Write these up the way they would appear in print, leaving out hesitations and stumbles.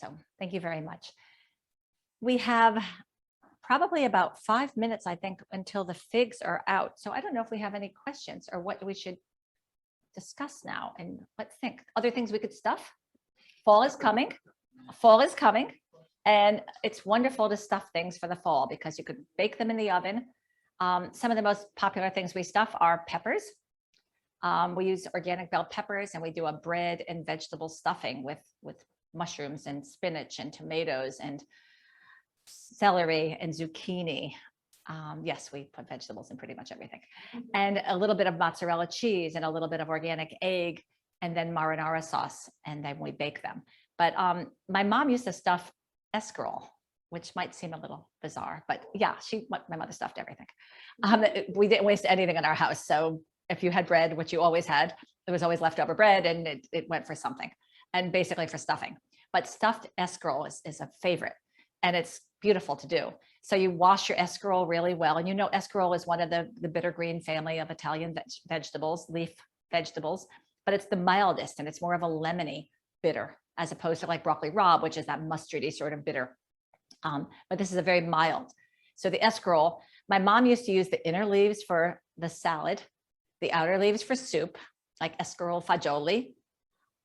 So thank you very much. We have probably about 5 minutes, I think, until the figs are out. So I don't know if we have any questions or what we should discuss now, and let's think. Other things we could stuff. Fall is coming. Fall is coming. And it's wonderful to stuff things for the fall because you could bake them in the oven. Some of the most popular things we stuff are peppers. We use organic bell peppers, and we do a bread and vegetable stuffing with mushrooms and spinach and tomatoes and celery and zucchini. Yes, we put vegetables in pretty much everything. And a little bit of mozzarella cheese and a little bit of organic egg, and then marinara sauce, and then we bake them. But my mom used to stuff escarole, which might seem a little bizarre, but yeah, my mother stuffed everything. We didn't waste anything in our house. So if you had bread, which you always had, it was always leftover bread, and it went for something, and basically for stuffing. But stuffed escarole is a favorite, and it's beautiful to do. So you wash your escarole really well. And you know, escarole is one of the bitter green family of Italian vegetables, leaf vegetables, but it's the mildest, and it's more of a lemony bitter, as opposed to like broccoli rabe, which is that mustardy sort of bitter. But this is a very mild. So the escarole, my mom used to use the inner leaves for the salad, the outer leaves for soup, like escarole fagioli,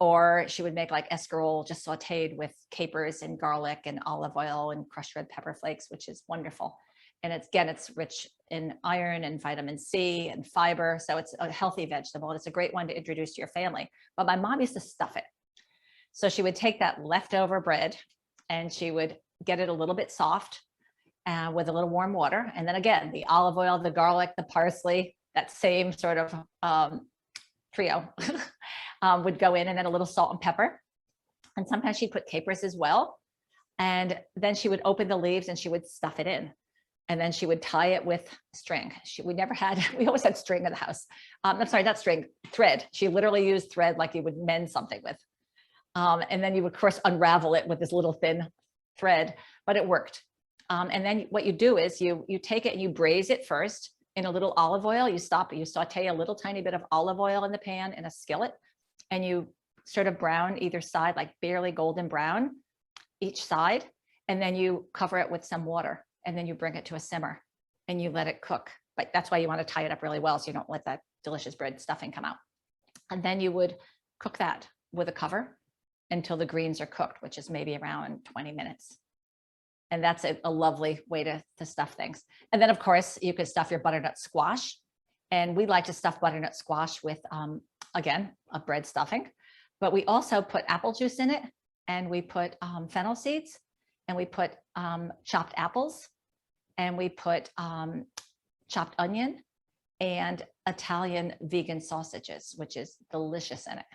or she would make like escarole just sauteed with capers and garlic and olive oil and crushed red pepper flakes, which is wonderful. And it's rich in iron and vitamin C and fiber. So it's a healthy vegetable, and it's a great one to introduce to your family. But my mom used to stuff it. So she would take that leftover bread and she would get it a little bit soft with a little warm water. And then again, the olive oil, the garlic, the parsley, that same sort of trio would go in, and then a little salt and pepper. And sometimes she'd put capers as well. And then she would open the leaves and she would stuff it in. And then she would tie it with string. We always had string in the house. I'm sorry, not string, thread. She literally used thread like you would mend something with. And then you would, of course, unravel it with this little thin thread, but it worked. And then what you do is you take it and you braise it first in a little olive oil. You saute a little tiny bit of olive oil in the pan in a skillet, and you sort of brown either side, like barely golden brown each side. And then you cover it with some water, and then you bring it to a simmer and you let it cook. But that's why you want to tie it up really well, so you don't let that delicious bread stuffing come out. And then you would cook that with a cover until the greens are cooked, which is maybe around 20 minutes. And that's a lovely way to stuff things. And then, of course, you could stuff your butternut squash. And we like to stuff butternut squash with, again, a bread stuffing. But we also put apple juice in it, and we put fennel seeds, and we put chopped apples, and we put chopped onion and Italian vegan sausages, which is delicious in it.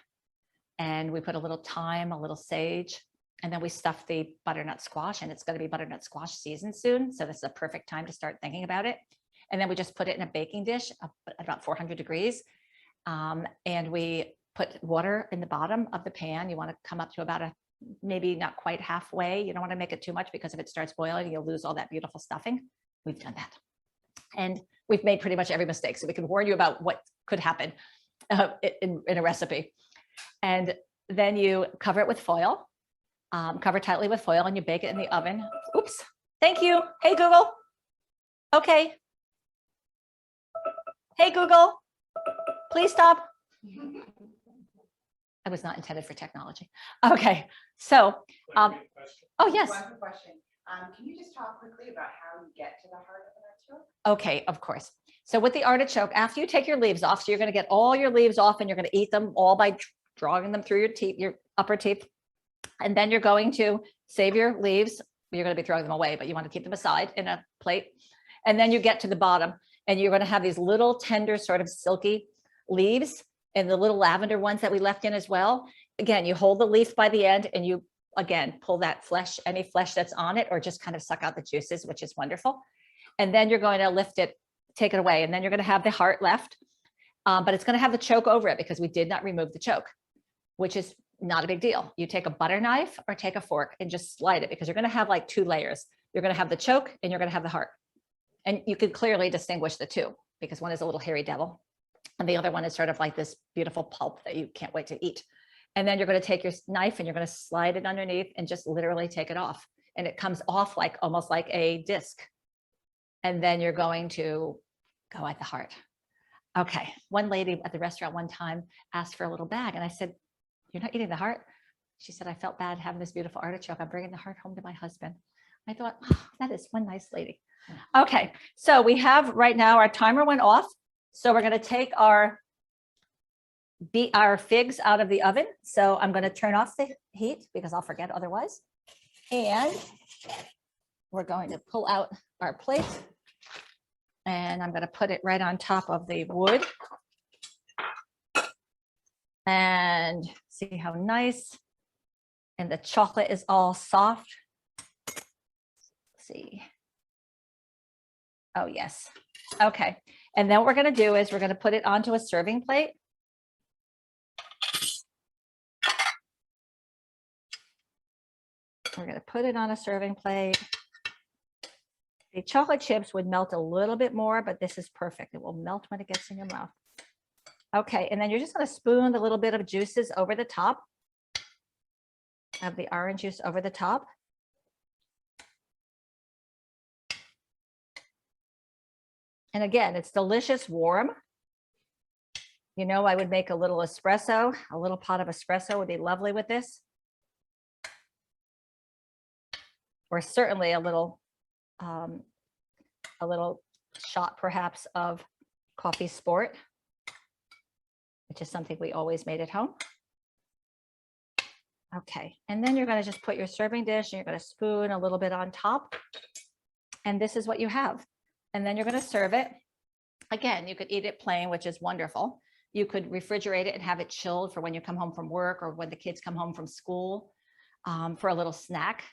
And we put a little thyme, a little sage, and then we stuff the butternut squash, and it's going to be butternut squash season soon. So this is a perfect time to start thinking about it. And then we just put it in a baking dish at about 400 degrees. And we put water in the bottom of the pan. You want to come up to about maybe not quite halfway. You don't want to make it too much, because if it starts boiling, you'll lose all that beautiful stuffing. We've done that. And we've made pretty much every mistake. So we can warn you about what could happen in a recipe. And then you cover it with foil, cover tightly with foil, and you bake it in the oven. Oops. Thank you. Hey, Google. Okay. Hey, Google, please stop. I was not intended for technology. Okay. So, oh, yes. One quick question. Can you just talk quickly about how you get to the heart of an artichoke? Okay, of course. So with the artichoke, after you take your leaves off, so you're going to get all your leaves off, and you're going to eat them all by drawing them through your teeth, your upper teeth. And then you're going to save your leaves. You're going to be throwing them away, but you want to keep them aside in a plate. And then you get to the bottom, and you're going to have these little tender, sort of silky leaves, and the little lavender ones that we left in as well. Again, you hold the leaf by the end, and you, again, pull that flesh, any flesh that's on it, or just kind of suck out the juices, which is wonderful. And then you're going to lift it, take it away. And then you're going to have the heart left, but it's going to have the choke over it, because we did not remove the choke, which is not a big deal. You take a butter knife or take a fork and just slide it, because you're going to have like two layers. You're going to have the choke, and you're going to have the heart. And you can clearly distinguish the two, because one is a little hairy devil, and the other one is sort of like this beautiful pulp that you can't wait to eat. And then you're going to take your knife and you're going to slide it underneath and just literally take it off. And it comes off like almost like a disc. And then you're going to go at the heart. Okay. One lady at the restaurant one time asked for a little bag. And I said, "You're not eating the heart?" She said, "I felt bad having this beautiful artichoke. I'm bringing the heart home to my husband." I thought, oh, that is one nice lady. Okay. So we have right now, our timer went off. So we're going to take our figs out of the oven. So I'm going to turn off the heat because I'll forget otherwise. And we're going to pull out our plate. And I'm going to put it right on top of the wood. And see how nice. And the chocolate is all soft. Let's see. Oh, yes. Okay. And then what we're going to do is we're going to put it onto a serving plate. We're going to put it on a serving plate. The chocolate chips would melt a little bit more, but this is perfect. It will melt when it gets in your mouth. Okay, and then you're just going to spoon a little bit of juices over the top. Of the orange juice over the top. And again, it's delicious warm. You know, I would make a little espresso. A little pot of espresso would be lovely with this. Or certainly a little shot perhaps of coffee sport, which is something we always made at home. Okay, and then you're going to just put your serving dish and you're going to spoon a little bit on top. And this is what you have. And then you're going to serve it. Again, you could eat it plain, which is wonderful. You could refrigerate it and have it chilled for when you come home from work or when the kids come home from school for a little snack.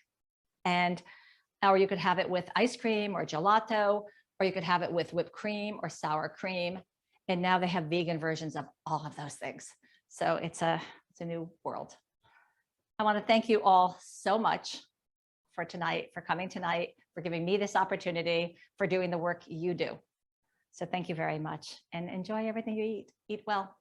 Or you could have it with ice cream or gelato, or you could have it with whipped cream or sour cream. And now they have vegan versions of all of those things. So it's a new world. I want to thank you all so much for tonight, for coming tonight, for giving me this opportunity, for doing the work you do. So thank you very much and enjoy everything you eat. Eat well.